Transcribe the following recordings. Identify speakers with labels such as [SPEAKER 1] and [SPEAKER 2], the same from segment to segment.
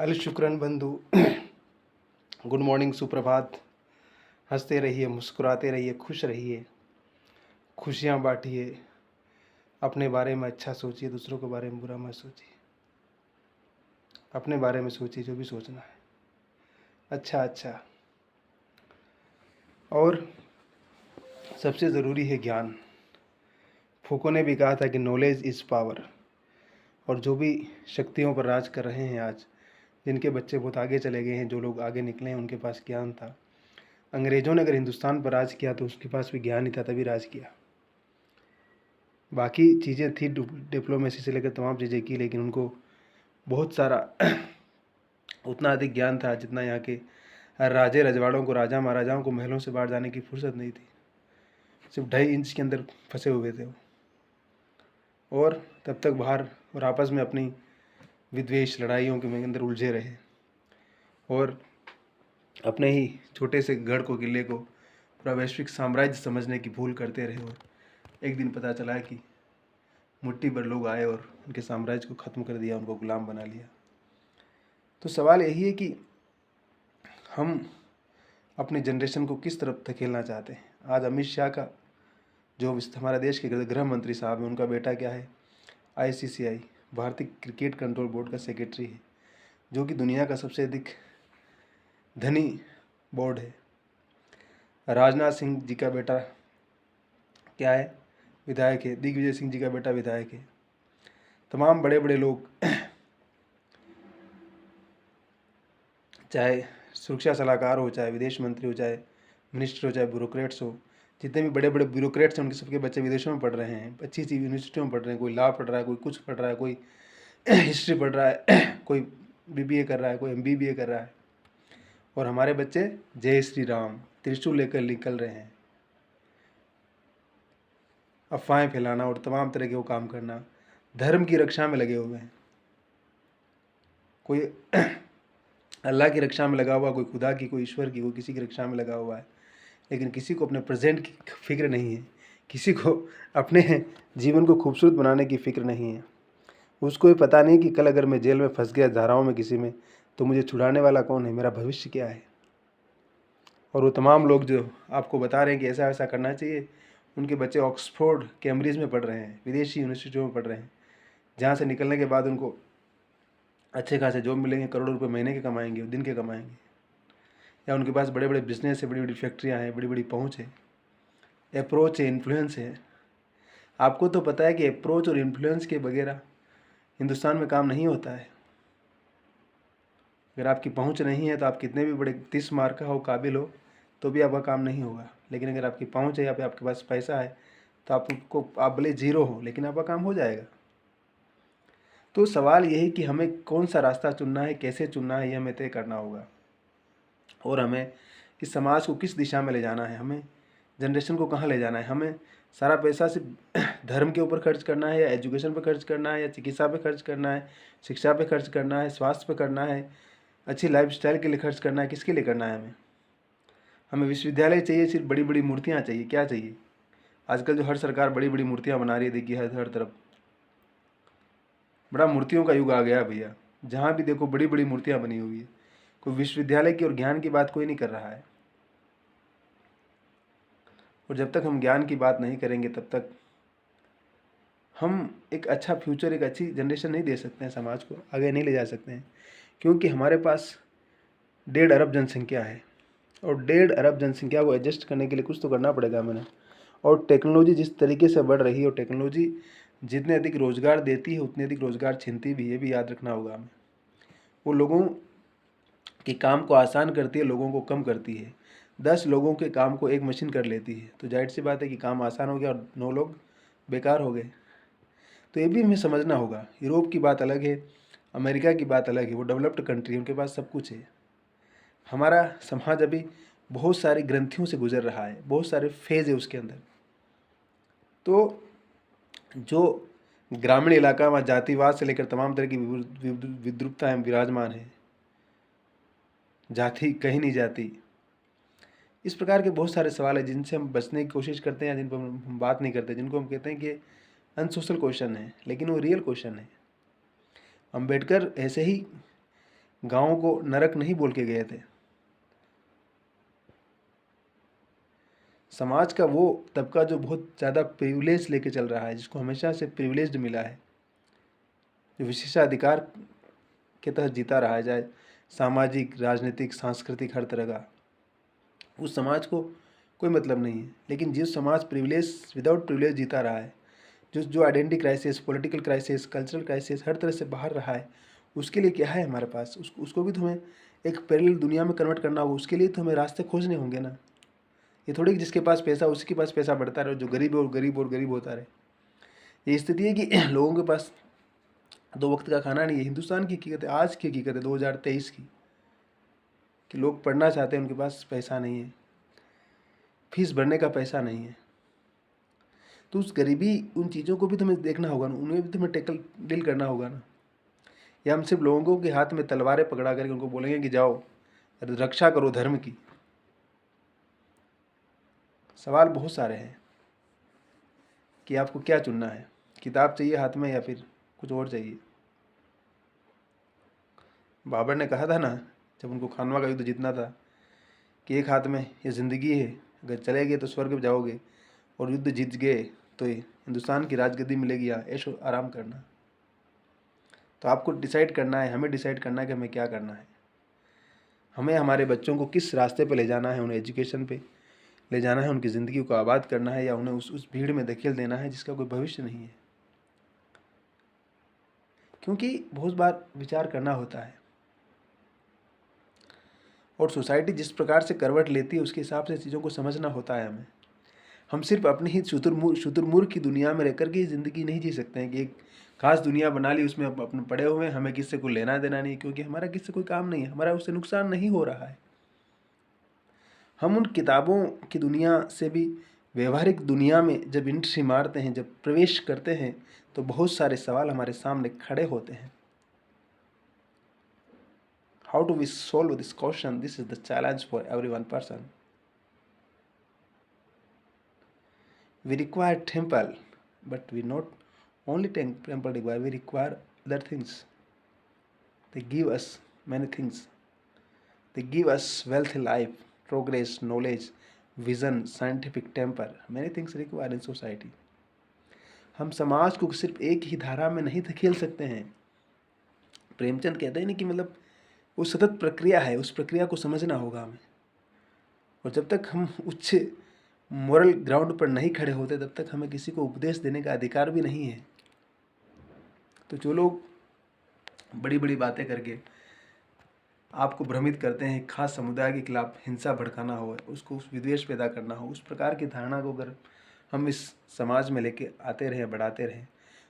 [SPEAKER 1] अल शुक्रन बंधु। Good morning, सुप्रभात। हंसते रहिए, मुस्कुराते रहिए, खुश रहिए, खुशियाँ बांटिए। अपने बारे में अच्छा सोचिए, दूसरों के बारे में बुरा मत सोचिए। अपने बारे में सोचिए जो भी सोचना है, अच्छा अच्छा। और सबसे ज़रूरी है ज्ञान। फूको ने भी कहा था कि नॉलेज इज़ पावर। और जो भी शक्तियों पर राज कर रहे हैं आज, जिनके बच्चे बहुत आगे चले गए हैं, जो लोग आगे निकले हैं, उनके पास ज्ञान था। अंग्रेज़ों ने अगर हिंदुस्तान पर राज किया तो उसके पास भी ज्ञान ही था, तभी राज किया। बाकी चीज़ें थी, डिप्लोमेसी से लेकर तमाम चीज़ें की, लेकिन उनको बहुत सारा उतना अधिक ज्ञान था जितना यहाँ के राजे रजवाड़ों को, राजा महाराजाओं को महलों से बाहर जाने की फुर्सत नहीं थी। सिर्फ 2.5 इंच के अंदर फंसे हुए थे वो, और तब तक बाहर और आपस में अपनी विद्वेष लड़ाइयों के अंदर उलझे रहे, और अपने ही छोटे से गढ़ को, किले को पूरा वैश्विक साम्राज्य समझने की भूल करते रहे। और एक दिन पता चला कि मुट्ठी भर लोग आए और उनके साम्राज्य को ख़त्म कर दिया, उनको गुलाम बना लिया। तो सवाल यही है कि हम अपनी जनरेशन को किस तरफ धकेलना चाहते हैं। आज अमित शाह का, जो हमारे देश के गृह मंत्री साहब हैं, उनका बेटा क्या है, ICCI भारतीय क्रिकेट कंट्रोल बोर्ड का सेक्रेटरी है, जो कि दुनिया का सबसे अधिक धनी बोर्ड है। राजनाथ सिंह जी का बेटा क्या है, विधायक है। दिग्विजय सिंह जी का बेटा विधायक है। तमाम बड़े बड़े लोग, चाहे सुरक्षा सलाहकार हो, चाहे विदेश मंत्री हो, चाहे मिनिस्टर हो, चाहे ब्यूरोक्रेट्स हो, जितने भी बड़े बड़े ब्यूरोक्रेट्स हैं, उनके सबके बच्चे विदेशों में पढ़ रहे हैं, अच्छी अच्छी यूनिवर्सिटियों में पढ़ रहे हैं। कोई लॉ पढ़ रहा है, कोई कुछ पढ़ रहा है, कोई हिस्ट्री पढ़ रहा है, कोई BBA कर रहा है, कोई MBBA कर रहा है। और हमारे बच्चे जय श्री राम त्रिशूल लेकर निकल रहे हैं, अफवाहें फैलाना और तमाम तरह के वो काम करना, धर्म की रक्षा में लगे हुए हैं। कोई अल्लाह की रक्षा में लगा हुआ, कोई खुदा की, कोई ईश्वर की, कोई किसी की रक्षा में लगा हुआ है, लेकिन किसी को अपने प्रेजेंट की फिक्र नहीं है, किसी को अपने जीवन को खूबसूरत बनाने की फिक्र नहीं है। उसको ये पता नहीं कि कल अगर मैं जेल में फंस गया, धाराओं में किसी में, तो मुझे छुड़ाने वाला कौन है, मेरा भविष्य क्या है। और वो तमाम लोग जो आपको बता रहे हैं कि ऐसा ऐसा करना चाहिए, उनके बच्चे ऑक्सफोर्ड, कैम्ब्रिज में पढ़ रहे हैं, विदेशी यूनिवर्सिटियों में पढ़ रहे हैं, जहाँ से निकलने के बाद उनको अच्छे खासे जॉब मिलेंगे, करोड़ों रुपए महीने के कमाएंगे, दिन के कमाएंगे, या उनके पास बड़े बड़े बिजनेस है, बड़ी बड़ी फैक्ट्रियाँ हैं, बड़ी बड़ी पहुँच है, अप्रोच है, इन्फ्लुएंस है। आपको तो पता है कि अप्रोच और इन्फ्लुएंस के बगैर हिंदुस्तान में काम नहीं होता है। अगर आपकी पहुंच नहीं है तो आप कितने भी बड़े 30 मार्क का हो, काबिल हो, तो भी आपका काम नहीं होगा। लेकिन अगर आपकी पहुंच है या फिर आपके पास पैसा है, तो आप भले जीरो हो, लेकिन आपका काम हो जाएगा। तो सवाल यही कि हमें कौन सा रास्ता चुनना है, कैसे चुनना है, ये हमें तय करना होगा। और हमें इस समाज को किस दिशा में ले जाना है, हमें जनरेशन को कहाँ ले जाना है। हमें सारा पैसा सिर्फ धर्म के ऊपर खर्च करना है, या एजुकेशन पे खर्च करना है, या चिकित्सा पे खर्च करना है, शिक्षा पे खर्च करना है, स्वास्थ्य पे करना है, अच्छी लाइफस्टाइल के लिए खर्च करना है, किसके लिए करना है। हमें विश्वविद्यालय चाहिए, सिर्फ बड़ी बड़ी मूर्तियाँ चाहिए, क्या चाहिए। आजकल जो हर सरकार बड़ी बड़ी मूर्तियाँ बना रही है, देखिए हर तरफ बड़ा मूर्तियों का युग आ गया भैया। जहाँ भी देखो बड़ी बड़ी मूर्तियाँ बनी हुई है। कोई विश्वविद्यालय की और ज्ञान की बात कोई नहीं कर रहा है। और जब तक हम ज्ञान की बात नहीं करेंगे, तब तक हम एक अच्छा फ्यूचर, एक अच्छी जनरेशन नहीं दे सकते हैं, समाज को आगे नहीं ले जा सकते हैं। क्योंकि हमारे पास 1.5 अरब जनसंख्या है, और 1.5 अरब जनसंख्या को एडजस्ट करने के लिए कुछ तो करना पड़ेगा मैंने। और टेक्नोलॉजी जिस तरीके से बढ़ रही है, और टेक्नोलॉजी जितने अधिक रोज़गार देती है, उतने अधिक रोज़गार छीनती भी है, ये भी याद रखना होगा हमें। वो लोगों के काम को आसान करती है, लोगों को कम करती है। 10 लोगों के काम को एक मशीन कर लेती है, तो जाहिर सी बात है कि काम आसान हो गया और 9 लोग बेकार हो गए। तो ये भी हमें समझना होगा। यूरोप की बात अलग है, अमेरिका की बात अलग है, वो डेवलप्ड कंट्री है, उनके पास सब कुछ है। हमारा समाज अभी बहुत सारी ग्रंथियों से गुजर रहा है, बहुत सारे फेज है उसके अंदर। तो जो ग्रामीण इलाका, वहाँ जातिवाद से लेकर तमाम तरह की विद्रुपताएँ विराजमान है, जाति कहीं नहीं जाती, इस प्रकार के बहुत सारे सवाल हैं जिनसे हम बचने की कोशिश करते हैं, जिन पर हम बात नहीं करते, जिनको हम कहते हैं कि अनसोशल क्वेश्चन है, लेकिन वो रियल क्वेश्चन है। अम्बेडकर ऐसे ही गाँव को नरक नहीं बोल के गए थे। समाज का वो तबका जो बहुत ज़्यादा प्रिविलेज लेके चल रहा है, जिसको हमेशा से प्रिविलेज्ड मिला है, जो विशेषाधिकार के तहत जीता रहा है, चाहे सामाजिक, राजनीतिक, सांस्कृतिक, हर तरह का, उस समाज को कोई मतलब नहीं है। लेकिन जिस समाज प्रिविलेज विदाउट प्रिविलेज जीता रहा है, जो identity crisis, political crisis, cultural crisis, हर तरह से बाहर रहा है, उसके लिए क्या है हमारे पास? उसको भी तो हमें एक पैरेलल दुनिया में कन्वर्ट करना होगा। उसके लिए तो हमें रास्ते खोजने होंगे ना। ये थोड़ी कि जिसके पास पैसा उसी के पास पैसा बढ़ता रहे, जो गरीब है और गरीब और गरीब होता रहे। ये स्थिति है कि लोगों के पास 2 वक्त का खाना नहीं है। हिंदुस्तान की हकीकत है, आज की हकीकत है 2023 की, कि लोग पढ़ना चाहते हैं, उनके पास पैसा नहीं है, फीस भरने का पैसा नहीं है। तो उस गरीबी, उन चीज़ों को भी तो हमें देखना होगा ना, उन्हें भी तो हमें टैकल डील करना होगा ना। या हम सिर्फ लोगों के हाथ में तलवारें पकड़ा करके उनको बोलेंगे कि जाओ रक्षा करो धर्म की? सवाल बहुत सारे हैं कि आपको क्या चुनना है, किताब चाहिए हाथ में या फिर कुछ और चाहिए। बाबर ने कहा था ना, जब उनको खानवा का युद्ध जीतना था, कि एक हाथ में ये ज़िंदगी है, अगर चले गए तो स्वर्ग में जाओगे, और युद्ध जीत गए तो ये हिंदुस्तान की राजगद्दी मिलेगी, या ऐशो आराम करना। तो आपको डिसाइड करना है, हमें डिसाइड करना है कि हमें क्या करना है। हमें हमारे बच्चों को किस रास्ते पे ले जाना है, उन्हें एजुकेशन पे ले जाना है, उनकी ज़िंदगी को आबाद करना है, या उन्हें उस भीड़ में धकेल देना है जिसका कोई भविष्य नहीं है। क्योंकि बहुत बार विचार करना होता है, और सोसाइटी जिस प्रकार से करवट लेती है उसके हिसाब से चीज़ों को समझना होता है हमें। हम सिर्फ अपनी ही शुतुरमुर्ग की दुनिया में रहकर के ज़िंदगी नहीं जी सकते हैं कि एक खास दुनिया बना ली, उसमें अपने पड़े हुए हैं, हमें किससे कोई लेना देना नहीं, क्योंकि हमारा किससे कोई काम नहीं है, हमारा उससे नुकसान नहीं हो रहा है। हम उन किताबों की दुनिया से भी व्यवहारिक दुनिया में जब एंट्री मारते हैं, जब प्रवेश करते हैं, तो बहुत सारे सवाल हमारे सामने खड़े होते हैं। How to we solve this question? This is the challenge for every one person. We require temple, but we not only temple require, we require other things. They give us many things. They give us wealthy life, progress, knowledge, vision, scientific temper. Many things required in society. हम समाज को सिर्फ एक ही धारा में नहीं धकेल सकते हैं। प्रेमचंद कहते हैं ना कि मतलब वो सतत प्रक्रिया है, उस प्रक्रिया को समझना होगा हमें। और जब तक हम उच्च मोरल ग्राउंड पर नहीं खड़े होते, तब तक हमें किसी को उपदेश देने का अधिकार भी नहीं है। तो जो लोग बड़ी बड़ी बातें करके आपको भ्रमित करते हैं, खास समुदाय के खिलाफ हिंसा भड़काना हो, उसको विद्वेष पैदा करना हो, उस प्रकार की धारणा को अगर हम इस समाज में लेके आते रहें, बढ़ाते रहें,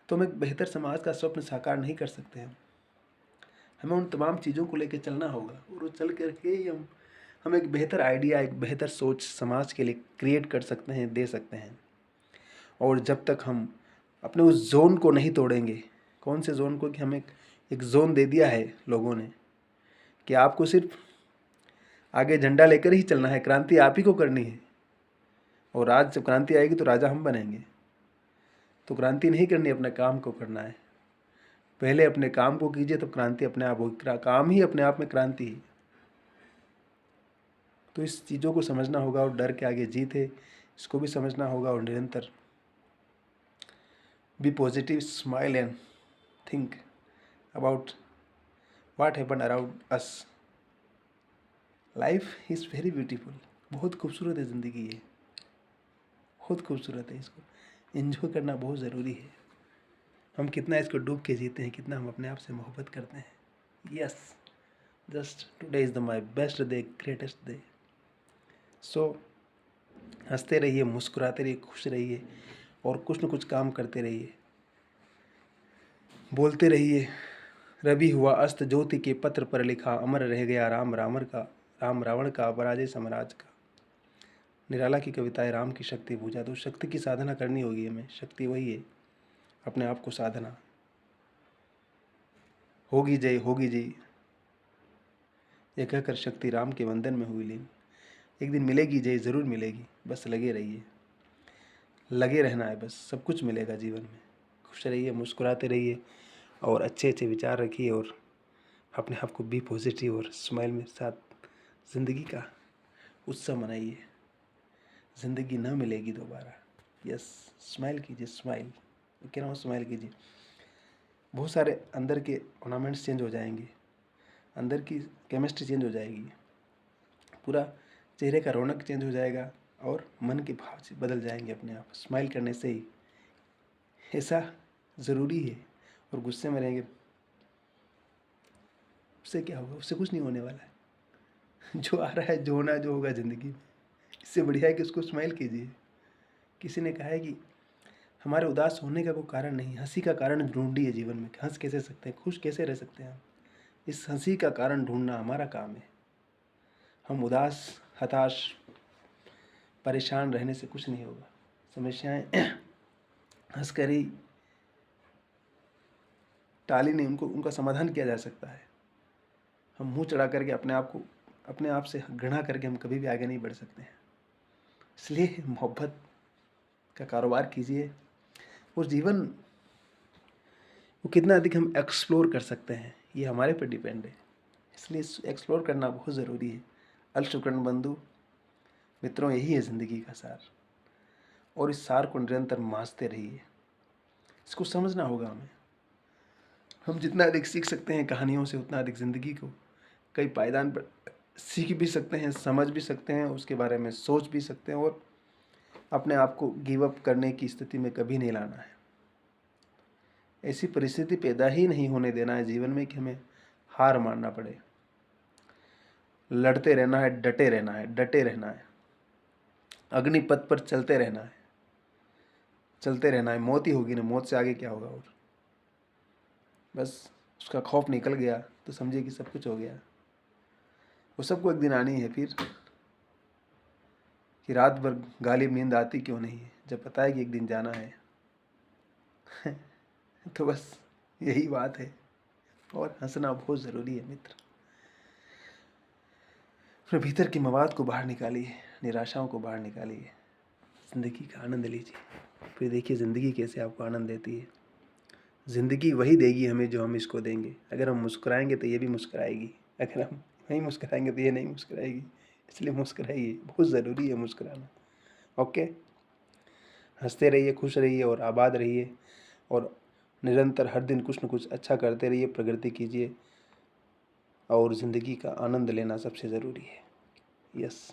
[SPEAKER 1] तो हम एक बेहतर समाज का स्वप्न साकार नहीं कर सकते हैं। हमें उन तमाम चीज़ों को लेकर चलना होगा, और वो चल करके ही हम एक बेहतर आइडिया, एक बेहतर सोच समाज के लिए क्रिएट कर सकते हैं, दे सकते हैं। और जब तक हम अपने उस जोन को नहीं तोड़ेंगे, कौन से जोन को, कि हमें एक जोन दे दिया है लोगों ने कि आपको सिर्फ आगे झंडा लेकर ही चलना है, क्रांति आप ही को करनी है, और आज जब क्रांति आएगी तो राजा हम बनेंगे। तो क्रांति नहीं करनी, अपने काम को करना है। पहले अपने काम को कीजिए, तब क्रांति अपने आप होगी। काम ही अपने आप में क्रांति है। तो इस चीज़ों को समझना होगा, और डर के आगे जीत है, इसको भी समझना होगा, और निरंतर be positive, smile and think about what happen around us. Life is very beautiful. बहुत खूबसूरत है ज़िंदगी, ये बहुत खूबसूरत है। इसको एंजॉय करना बहुत ज़रूरी है। हम कितना इसको डूब के जीते हैं, कितना हम अपने आप से मोहब्बत करते हैं। Yes, just today is the my best day, greatest day. So हंसते रहिए, मुस्कुराते रहिए, खुश रहिए, और कुछ न कुछ काम करते रहिए, बोलते रहिए। रवि हुआ अस्त ज्योति के पत्र पर लिखा, अमर रह गया राम रावण का, पराजय साम्राज्य का। निराला की कविताएं राम की शक्ति पूजा। तो शक्ति की साधना करनी होगी हमें। शक्ति वही है, अपने आप को साधना। होगी जय, होगी जय, यह कहकर शक्ति राम के वंदन में हुई लीन। एक दिन मिलेगी जय, ज़रूर मिलेगी, बस लगे रहिए। लगे रहना है बस, सब कुछ मिलेगा जीवन में। खुश रहिए, मुस्कुराते रहिए, और अच्छे अच्छे विचार रखिए, और अपने आप को बी पॉजिटिव और स्माइल में साथ ज़िंदगी का उत्सव मनाइए। ज़िंदगी न मिलेगी दोबारा। यस, स्माइल कीजिए, स्माइल, मैं कह रहा हूँ स्माइल कीजिए। बहुत सारे अंदर के ऑर्नामेंट्स चेंज हो जाएंगे, अंदर की केमिस्ट्री चेंज हो जाएगी, पूरा चेहरे का रौनक चेंज हो जाएगा और मन के भाव से बदल जाएंगे अपने आप। स्माइल करने से ही ऐसा ज़रूरी है। और गुस्से में रहेंगे, उससे क्या होगा? उससे कुछ नहीं होने वाला है। जो आ रहा है, जो होना है, जो होगा ज़िंदगी में, इससे बढ़िया है कि उसको स्माइल कीजिए। किसी ने कहा है कि हमारे उदास होने का कोई कारण नहीं, हंसी का कारण ढूंढिए जीवन में। हंस कैसे सकते हैं, खुश कैसे रह सकते हैं हम? इस हंसी का कारण ढूंढना हमारा काम है। हम उदास, हताश, परेशान रहने से कुछ नहीं होगा। समस्याएं हंस कर ही टाली नहीं, उनका समाधान किया जा सकता है। हम मुंह चढ़ा करके अपने आप से घृणा करके हम कभी भी आगे नहीं बढ़ सकते हैं। इसलिए मोहब्बत का कारोबार कीजिए और जीवन को कितना अधिक हम एक्सप्लोर कर सकते हैं, ये हमारे पर डिपेंड है। इसलिए एक्सप्लोर करना बहुत ज़रूरी है। अल शुक्रण बंधु मित्रों, यही है ज़िंदगी का सार। और इस सार को निरंतर मांझते रहिए। इसको समझना होगा हमें। हम जितना अधिक सीख सकते हैं कहानियों से, उतना अधिक ज़िंदगी को कई पायदान पर सीख भी सकते हैं, समझ भी सकते हैं, उसके बारे में सोच भी सकते हैं और अपने आप को गिव अप करने की स्थिति में कभी नहीं लाना है। ऐसी परिस्थिति पैदा ही नहीं होने देना है जीवन में कि हमें हार मानना पड़े। लड़ते रहना है, डटे रहना है, डटे रहना है, अग्निपथ पर चलते रहना है, चलते रहना है। मौत ही होगी ना, मौत से आगे क्या होगा? और बस उसका खौफ निकल गया तो समझिए कि सब कुछ हो गया। वो सबको एक दिन आनी है फिर, कि रात भर गालिब नींद आती क्यों नहीं है जब पता है कि एक दिन जाना है। तो बस यही बात है। और हंसना बहुत ज़रूरी है मित्र। अपने भीतर के मवाद को बाहर निकालिए, निराशाओं को बाहर निकालिए, ज़िंदगी का आनंद लीजिए। फिर देखिए ज़िंदगी कैसे आपको आनंद देती है। ज़िंदगी वही देगी हमें जो हम इसको देंगे। अगर हम मुस्कुराएंगे तो ये भी मुस्कुराएगी, अगर हम नहीं मुस्कुराएंगे तो ये नहीं मुस्कुराएगी। इसलिए मुस्कुराइए, बहुत ज़रूरी है मुस्कुराना। ओके, हंसते रहिए, खुश रहिए और आबाद रहिए। और निरंतर हर दिन कुछ न कुछ अच्छा करते रहिए, प्रगति कीजिए। और ज़िंदगी का आनंद लेना सबसे ज़रूरी है। यस।